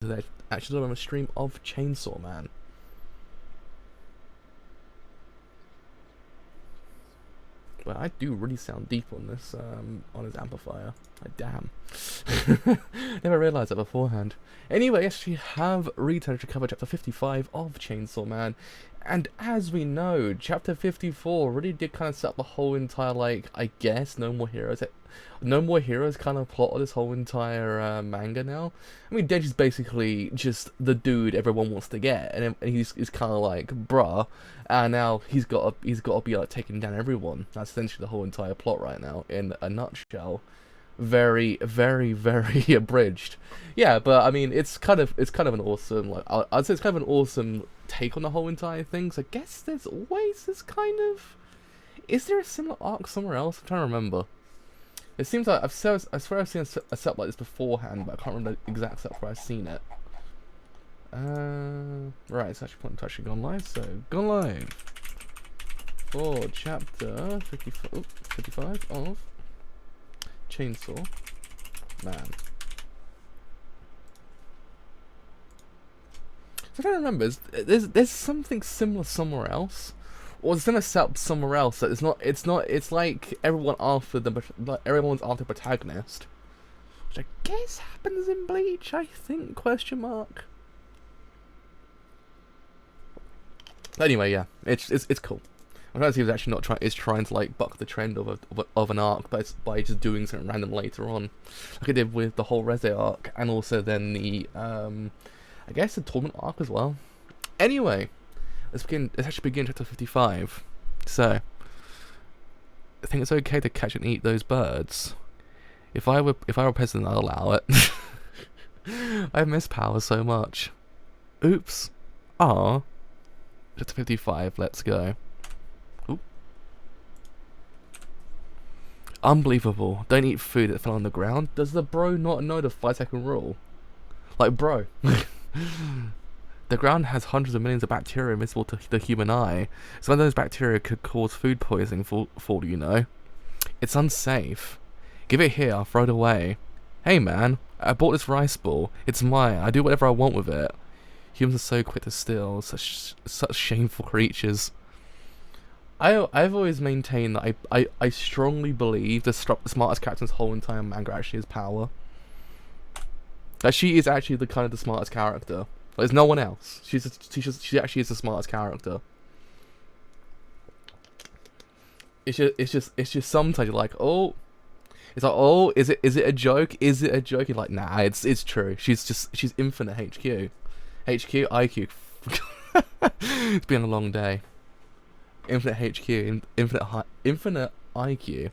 They actually done on a stream of Chainsaw Man. Well, I do really sound deep on this, on his amplifier. Like, damn. Never realised that beforehand. Anyway, yes, we have returned to cover chapter 55 of Chainsaw Man. And as we know, chapter 54 really did kind of set up the whole entire, like, I guess, No More Heroes kind of plot of this whole entire manga now. I mean, Denji's basically just the dude everyone wants to get, and he's kind of like, bruh, and now he's got to be like taking down everyone. That's essentially the whole entire plot right now in a nutshell. Very, very, very abridged. Yeah, but I mean, it's kind of an awesome, like, I'd say it's kind of an awesome take on the whole entire thing. So I guess there's always this kind of, is there a similar arc somewhere else? I'm trying to remember. It seems like I swear I've seen a setup like this beforehand, but I can't remember the exact setup where I've seen it. Right, it's actually gone live, so gone live for chapter 55 of Chainsaw Man. So I don't remember, there's something similar somewhere else. Or it's gonna set up somewhere else that it's like everyone's after the protagonist. Which I guess happens in Bleach, I think, question mark. Anyway, yeah, it's cool. I'm trying to see if it's actually trying to like buck the trend of an arc, but it's by just doing something random later on. Like I did with the whole Reze arc, and also then the I guess the tournament arc as well. Anyway. Let's actually begin chapter 55. So, I think it's okay to catch and eat those birds. If I were president, I'd allow it. I miss power so much. Oops. Ah. Chapter 55. Let's go. Oop. Unbelievable. Don't eat food that fell on the ground. Does the bro not know the 5-second rule? Like, bro. The ground has hundreds of millions of bacteria invisible to the human eye. Some of those bacteria could cause food poisoning, for all you know. It's unsafe. Give it here, I'll throw it away. Hey man, I bought this rice ball. It's mine, I do whatever I want with it. Humans are so quick to steal, such shameful creatures. I've always maintained that I strongly believe the smartest character in this whole entire manga actually is Power. That she is actually the smartest character. There's no one else. She actually is the smartest character. It's just sometimes you're like, oh, it's like, oh, is it a joke? Is it a joke? You're like, nah, it's true. She's infinite HQ, IQ. It's been a long day. Infinite HQ, infinite IQ.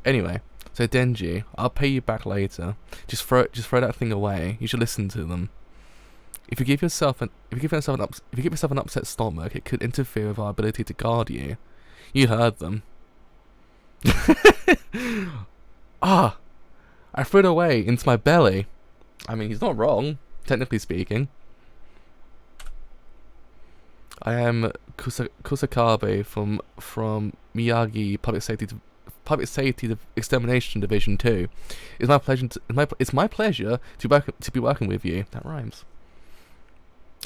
Anyway, so Denji, I'll pay you back later. Just throw that thing away. You should listen to them. If you give yourself an upset stomach, it could interfere with our ability to guard you. You heard them. Ah, I threw it away into my belly. I mean, he's not wrong, technically speaking. I am Kusakabe from Miyagi Public Safety Extermination Division 2. It's my pleasure to be working with you. That rhymes.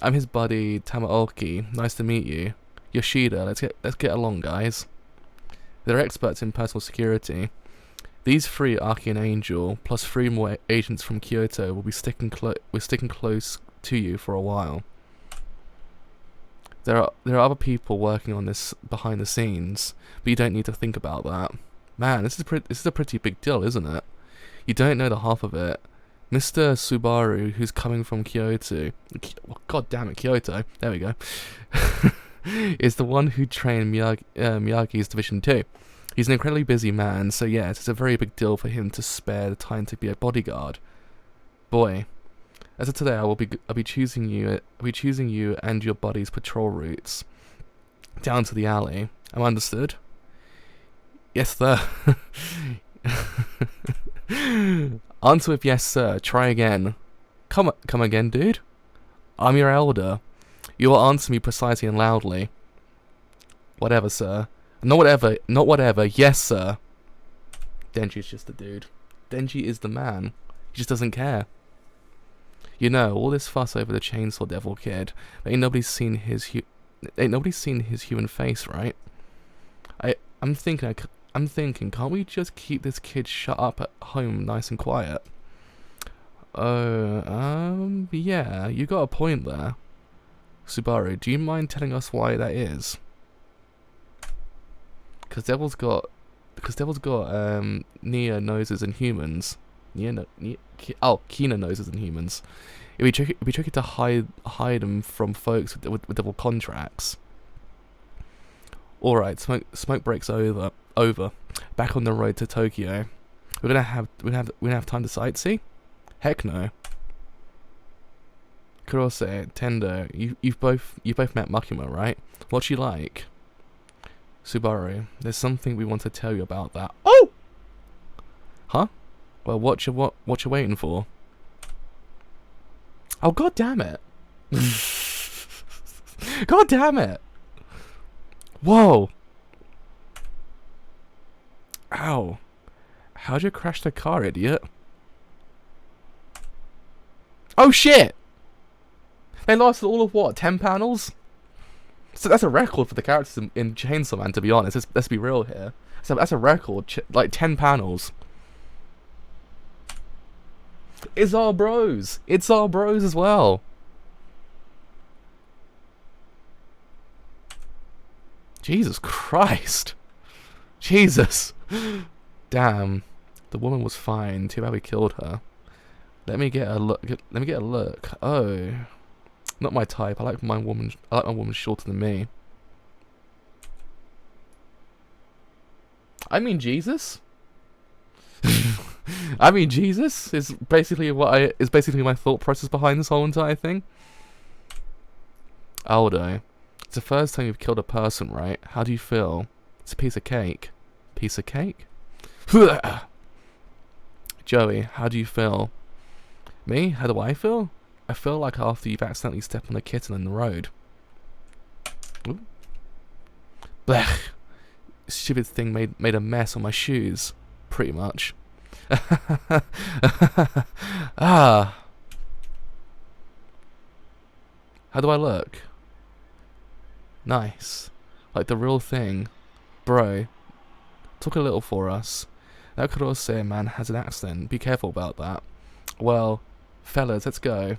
I'm his buddy Tamaoki. Nice to meet you. Yoshida, let's get along, guys. They're experts in personal security. These three, Aki and Angel, plus 3 more agents from Kyoto, will be sticking close to you for a while. There are other people working on this behind the scenes, but you don't need to think about that. Man, this is a pretty big deal, isn't it? You don't know the half of it. Mr. Subaru, who's coming from Kyoto, god damn it, Kyoto, there we go, is the one who trained Miyagi's Division 2. He's an incredibly busy man, so yes, it's a very big deal for him to spare the time to be a bodyguard. Boy, as of today, I'll be choosing you and your buddy's patrol routes down to the alley. Am I understood? Yes, sir. Answer with yes, sir. Try again. Come again, dude. I'm your elder. You will answer me precisely and loudly. Whatever, sir. Not whatever. Yes, sir. Denji's just the dude. Denji is the man. He just doesn't care. You know, all this fuss over the chainsaw devil kid, but ain't nobody seen his human face, right? I'm thinking, can't we just keep this kid shut up at home, nice and quiet? Yeah, you got a point there. Subaru, do you mind telling us why that is? Because Devil's got near noses and humans. Keener noses and humans. It'd be tricky to hide them from folks with double contracts. All right, smoke breaks over. Back on the road to Tokyo. We're gonna have time to sightsee? Heck no. Kurose, Tendo, you've both met Makima, right? What's she like? Subaru, there's something we want to tell you about that. Oh! Huh? Well, what you waiting for? Oh, god damn it! God damn it! Whoa! Ow! How'd you crash the car, idiot? Oh shit! They lasted all of what, 10 panels? So that's a record for the characters in Chainsaw Man, to be honest. Let's be real here. So that's a record, like 10 panels. It's our bros. It's our bros as well. Jesus Christ. Jesus. Damn. The woman was fine. Too bad we killed her. Let me get a look. Oh. Not my type. I like my woman shorter than me. I mean Jesus. I mean Jesus is basically my thought process behind this whole entire thing. Aldo, it's the first time you've killed a person, right? How do you feel? It's a piece of cake. Piece of cake? Joey, how do you feel? Me? How do I feel? I feel like after you've accidentally stepped on a kitten in the road. Ooh. Blech. Stupid thing made a mess on my shoes. Pretty much. Ah. How do I look? Nice. Like the real thing. Bro. Talk a little for us. That Kurose man has an accent. Be careful about that. Well, fellas, let's go.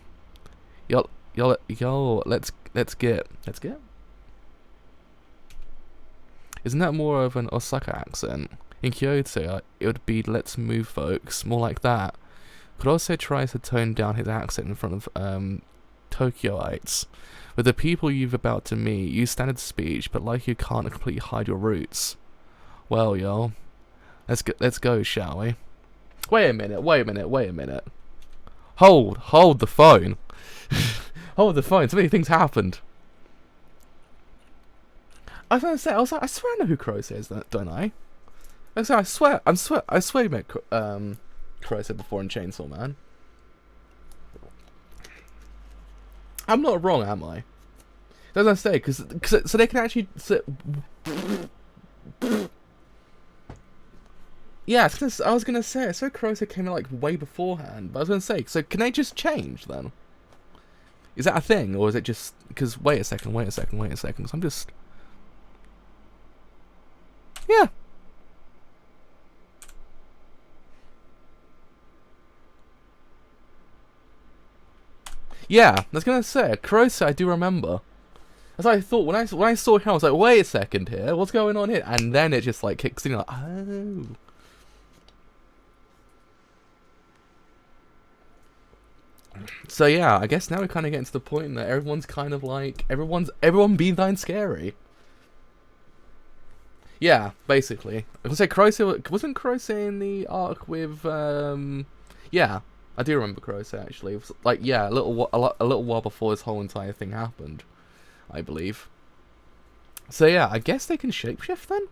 Yo, let's get. Isn't that more of an Osaka accent? In Kyoto, it would be let's move folks, more like that. Kurose tries to tone down his accent in front of Tokyoites. With the people you've about to meet, use standard speech, but like you can't completely hide your roots. Well, yo, let's go, shall we? Wait a minute. Hold the phone. Hold the phone. So many things happened. I was gonna say, I swear I know who Kurose is, don't I? I swear you met Kurose before in Chainsaw Man. I'm not wrong, am I? As I say, so they can actually. Yeah, I was gonna say, so Kurose came in like way beforehand, but I was gonna say, so can they just change then? Is that a thing, or is it just because? Wait a second. So I'm just. Yeah. Yeah, I was gonna say, Kurose I do remember. As I thought when I saw him, I was like, wait a second here, what's going on here? And then it just like kicks in, like, oh. So yeah, I guess now we're kind of getting to the point that everyone's kind of like everyone being kind scary. Yeah, basically. I was gonna say Kurose wasn't Kurose in the arc with yeah. I do remember Kurose actually. It was like yeah, a little while before this whole entire thing happened, I believe. So yeah, I guess they can shapeshift then,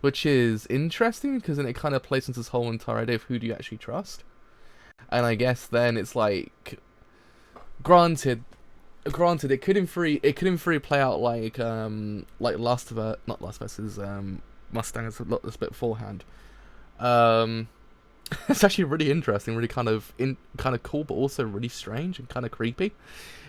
which is interesting because then it kind of plays into this whole entire idea of who do you actually trust. And I guess then it's like, granted, it could in theory play out like not Last of Us is Mustang is a bit beforehand. It's actually really interesting, really kind of cool, but also really strange and kind of creepy. It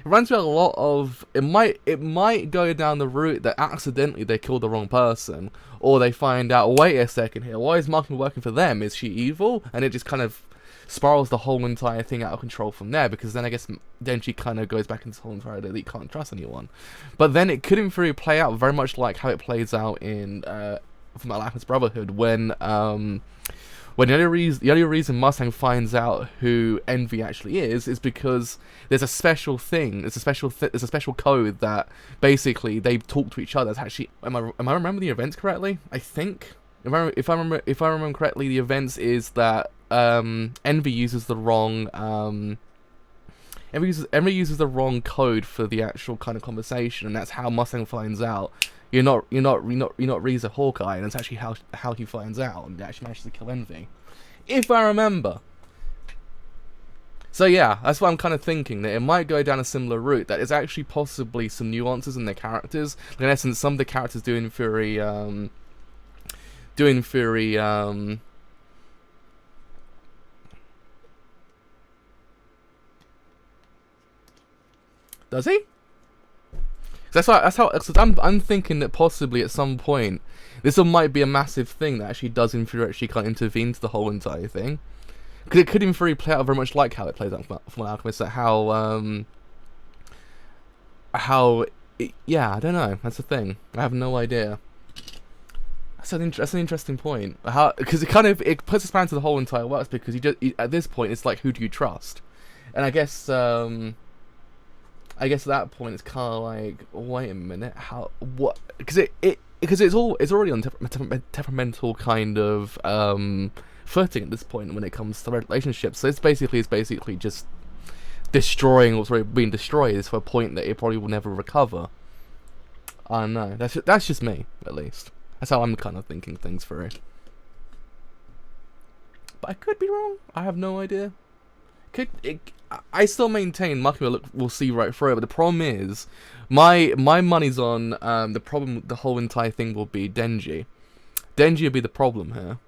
reminds me a lot of it might go down the route that accidentally they killed the wrong person, or they find out, wait a second here, why is Markham working for them? Is she evil? And it just kind of spirals the whole entire thing out of control from there, because then I guess then she kind of goes back into the whole entire that you can't trust anyone. But then it could in theory play out very much like how it plays out in from Alchemist Brotherhood, when the only reason Mustang finds out who Envy actually is because there's a special thing, there's a special code that basically they talk to each other. It's actually, am I remembering the events correctly? I think if I remember correctly, the events is that Envy uses the wrong Envy uses the wrong code for the actual kind of conversation, and that's how Mustang finds out you're not Reza Hawkeye, and that's actually how he finds out and actually manages to kill Envy, if I remember. So yeah, that's what I'm kind of thinking, that it might go down a similar route, that there's actually possibly some nuances in their characters. In essence, some of the characters do in theory does he? I'm thinking that possibly at some point this might be a massive thing that actually does in theory actually kind of intervene to the whole entire thing, because it could in theory play out very much like how it plays out from Alchemist, that yeah, I don't know, that's the thing, I have no idea. That's an interesting point, because it puts a span to the whole entire works, because at this point it's like, who do you trust? And I guess at that point it's kind of like, wait a minute, what? Because it's already on temperamental kind of footing at this point when it comes to relationships. So it's basically just destroying what's already been destroyed to a point that it probably will never recover. I don't know. That's just me, at least. That's how I'm kind of thinking things through. But I could be wrong. I have no idea. I still maintain Makima will see right through it, but the problem is, my money's on the whole entire thing will be Denji. Denji will be the problem here,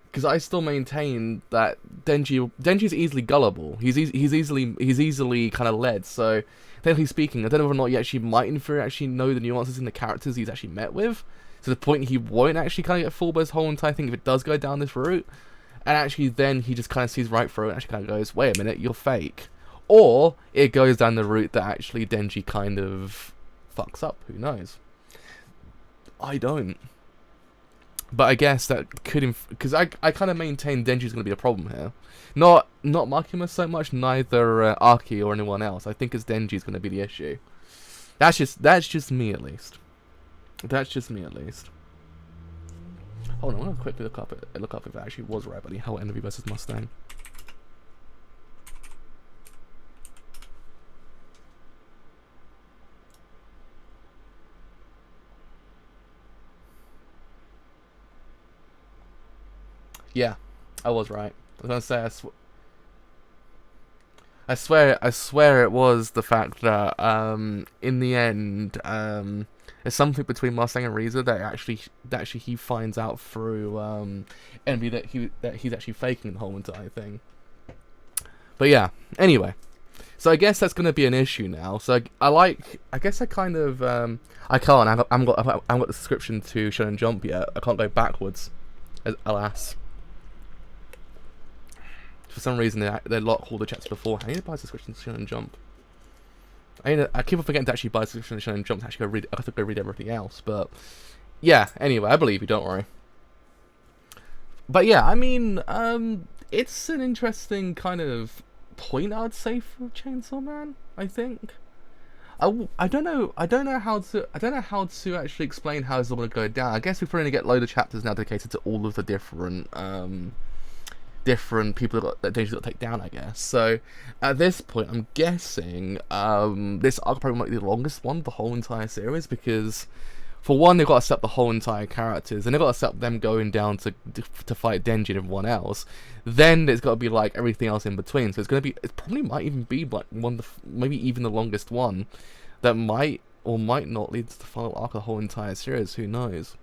because I still maintain that Denji's easily gullible. He's easily kind of led. So technically speaking, I don't know whether or not he actually might in theory actually know the nuances in the characters he's actually met with, to the point he won't actually kind of get fooled by this whole entire thing if it does go down this route. And actually then he just kind of sees right through it and actually kind of goes, wait a minute, you're fake. Or it goes down the route that actually Denji kind of fucks up, who knows. I don't. But I guess that could, because I kind of maintain Denji's going to be a problem here. Not Makima so much, neither Aki or anyone else. I think it's Denji's going to be the issue. That's just me at least. That's just me at least. Hold on, I'm gonna quickly look up if it actually was right, buddy. How Envy versus Mustang. Yeah, I was right. I was gonna say I swear it was the fact that in the end there's something between Mustang and Reza that actually he finds out through Envy that he's actually faking the whole entire thing. But yeah, anyway, so I guess that's gonna be an issue now. So I guess I kind of I can't. I haven't got the subscription to Shonen Jump yet. I can't go backwards, alas. For some reason, they lock all the chapters before. I need to buy a subscription to Shonen Jump. I keep on forgetting to actually buy a subscription to Shonen Jump to actually I have to go read everything else. But yeah, anyway, I believe you. Don't worry. But yeah, I mean, it's an interesting kind of point, I'd say, for Chainsaw Man. I think. I don't know how to actually explain how it's all going to go down. I guess we're going to get loads of chapters now dedicated to all of the different people that Denji's got to take down, I guess. So at this point, I'm guessing this arc probably might be the longest one of the whole entire series, because for one, they've got to set up the whole entire characters, and they've got to set up them going down to fight Denji and everyone else. Then there's got to be like everything else in between. So it probably might even be like maybe even the longest one, that might or might not lead to the final arc of the whole entire series. Who knows?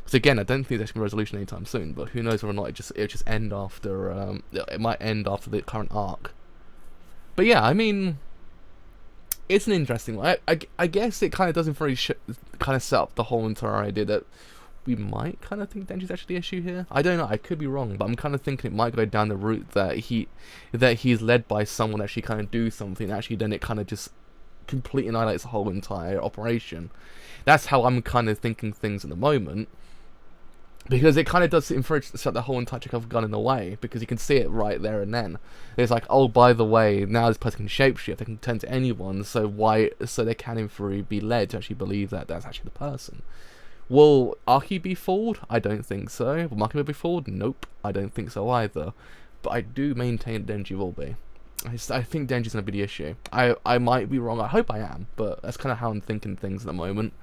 So again, I don't think there's gonna be a resolution anytime soon, but who knows whether or not it'll just end after it might end after the current arc. But yeah, I mean, it's an interesting one. I guess it kind of doesn't very kind of set up the whole entire idea that we might kind of think Denji's actually the issue here. I don't know, I could be wrong, but I'm kind of thinking it might go down the route that he's led by someone that actually kind of do something, actually then it kind of just completely annihilates the whole entire operation. That's how I'm kind of thinking things at the moment. Because it kind of does set the whole entire Chekhov gun in the way, because you can see it right there and then. It's like, oh, by the way, now this person can shapeshift, they can turn to anyone, so they can in theory be led to actually believe that that's actually the person. Will Aki be fooled? I don't think so. Will Maki be fooled? Nope, I don't think so either. But I do maintain that Denji will be. I think Denji's going to be the issue. I might be wrong, I hope I am, but that's kind of how I'm thinking things at the moment.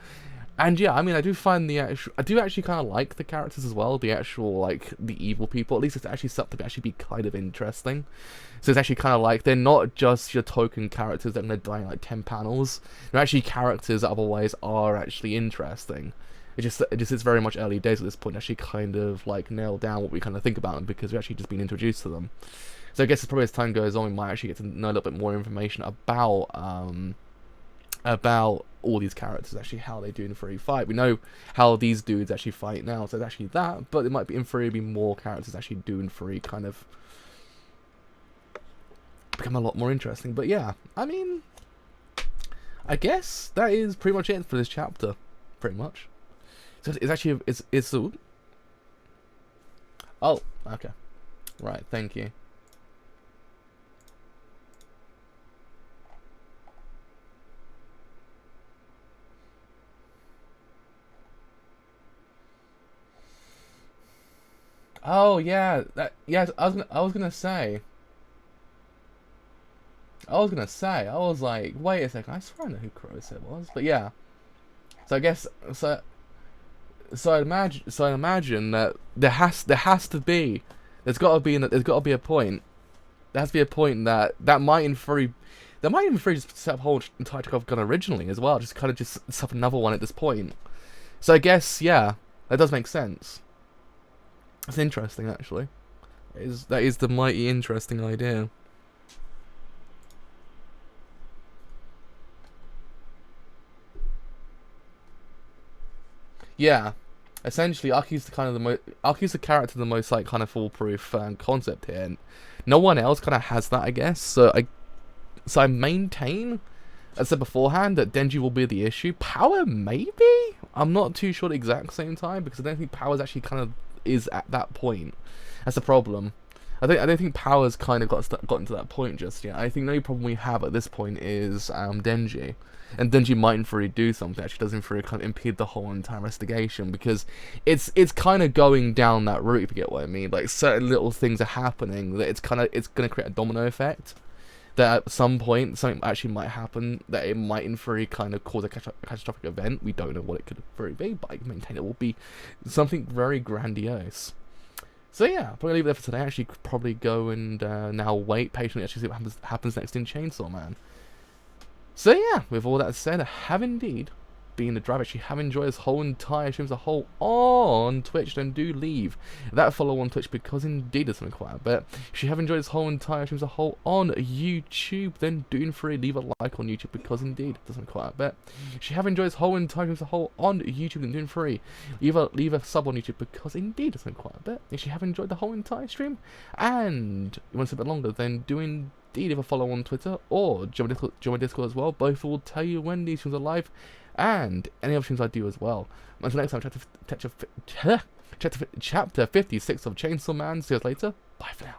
And yeah, I mean, I do actually kind of like the characters as well, the actual, like, the evil people. At least it's actually set up to actually be kind of interesting. So it's actually kind of like, they're not just your token characters that are going to die in like 10 panels. They're actually characters that otherwise are actually interesting. It just is very much early days at this point, actually kind of like nail down what we kind of think about them, because we've actually just been introduced to them. So I guess it's probably as time goes on, we might actually get to know a little bit more information about all these characters, actually how they do in free fight. We know how these dudes actually fight now, so it's actually that, but it might be in free be more characters actually do in free kind of become a lot more interesting. But yeah, I mean, I guess that is pretty much it for this chapter, pretty much. So it's actually it's oh, okay, right, thank you. Oh yeah, I was gonna say. I was like, wait a second, I swear I know who Kurosawa was, but yeah. So I guess so I imagine that there's got to be a point. There has to be a point that might in theory just set up a whole entire Chekhov gun originally as well, just kind of just set up another one at this point. So I guess yeah, that does make sense. That's interesting, actually. That is the mighty interesting idea. Yeah, essentially, Aki's the character the most like kind of foolproof concept here. And no one else kind of has that, I guess. So I maintain, as I said beforehand, that Denji will be the issue. Power, maybe. I'm not too sure the exact same time, because I don't think Power's actually kind of is at that point. That's the problem. I don't think Power's kind of gotten to that point just yet. I think the only problem we have at this point is Denji. And Denji might in theory do something that actually doesn't kind of impede the whole entire investigation, because it's kind of going down that route, if you get what I mean. Like, certain little things are happening that it's going to create a domino effect, that at some point something actually might happen that it might in theory kind of cause a catastrophic event. We don't know what it could very be, but I maintain it will be something very grandiose. So yeah, probably leave it there for today. Actually, probably go and now wait patiently actually see what happens next in Chainsaw Man. So yeah, with all that said, I have indeed been the driver. Actually have enjoyed this whole entire stream as a whole on Twitch, then do leave that follow on Twitch, because indeed it's something quite a bit. If you have enjoyed this whole entire stream as a whole on YouTube, then do free leave a like on YouTube, because indeed it does something quite a bit. If you have enjoyed this whole entire stream as a whole on YouTube, then do free leave a sub on YouTube, because indeed it's something quite a bit. If you have enjoyed the whole entire stream and you want to stay a bit longer, then do indeed leave a follow on Twitter or join my Discord as well. Both will tell you when these streams are live and any other streams I do as well. Until next time, chapter 56 of Chainsaw Man. See you later. Bye for now.